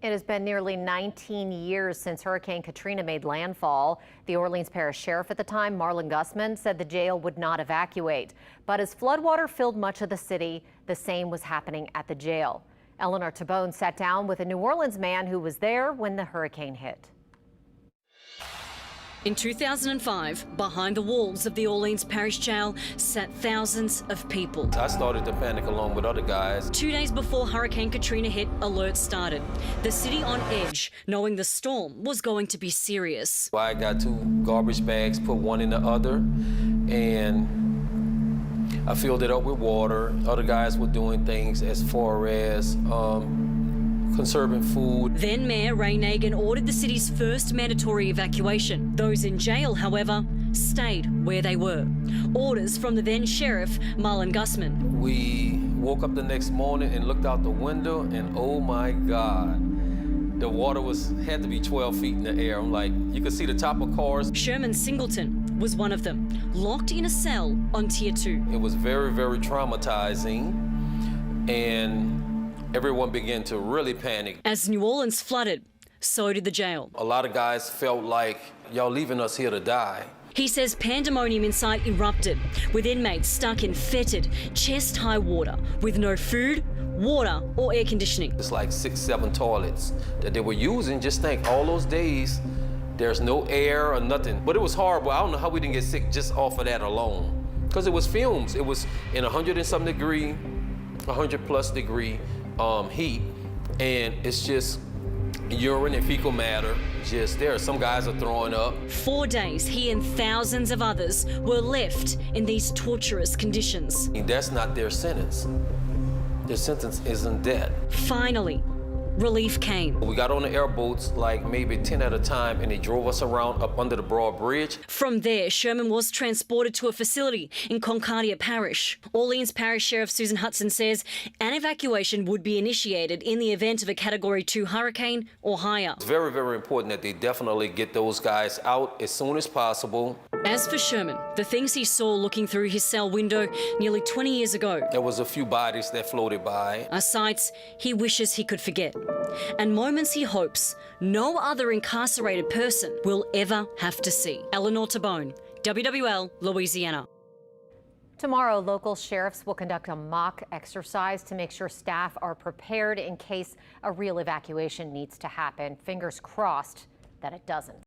It has been nearly 19 years since Hurricane Katrina made landfall. The Orleans Parish sheriff at the time, Marlon Gusman, said the jail would not evacuate. But as floodwater filled much of the city, the same was happening at the jail. Eleanor Tabone sat down with a New Orleans man who was there when the hurricane hit. In 2005, behind the walls of the Orleans Parish jail sat thousands of people. I started to panic along with other guys. 2 days before Hurricane Katrina hit, alerts started. The city on edge, knowing the storm was going to be serious. I got 2 garbage bags, put one in the other, and I filled it up with water. Other guys were doing things as far as conserving food. Then Mayor Ray Nagin ordered the city's first mandatory evacuation. Those in jail, however, stayed where they were. Orders from the then sheriff, Marlon Gusman. We woke up the next morning and looked out the window, and oh my God, the water had to be 12 feet in the air. I'm like, you could see the top of cars. Sherman Singleton was one of them, locked in a cell on Tier 2. It was very, very traumatizing, and everyone began to really panic. As New Orleans flooded, so did the jail. A lot of guys felt like, y'all leaving us here to die. He says pandemonium inside erupted, with inmates stuck in fetid, chest-high water, with no food, water, or air conditioning. It's like 6, 7 toilets that they were using. Just think, all those days, there's no air or nothing. But it was horrible. I don't know how we didn't get sick just off of that alone. Because it was fumes. It was in 100 and some degree, 100 plus degree heat, and it's just urine and fecal matter. Just there. Some guys are throwing up. 4 days, he and thousands of others were left in these torturous conditions. That's not their sentence. Their sentence isn't death. Finally, relief came. We got on the airboats like maybe 10 at a time, and they drove us around up under the broad bridge. From there, Sherman was transported to a facility in Concordia Parish. Orleans Parish Sheriff Susan Hudson says an evacuation would be initiated in the event of a Category 2 hurricane or higher. It's very, very important that they definitely get those guys out as soon as possible. As for Sherman, the things he saw looking through his cell window nearly 20 years ago. There was a few bodies that floated by. Are sights he wishes he could forget, and moments he hopes no other incarcerated person will ever have to see. Eleanor Tabone, WWL Louisiana. Tomorrow, local sheriffs will conduct a mock exercise to make sure staff are prepared in case a real evacuation needs to happen. Fingers crossed that it doesn't.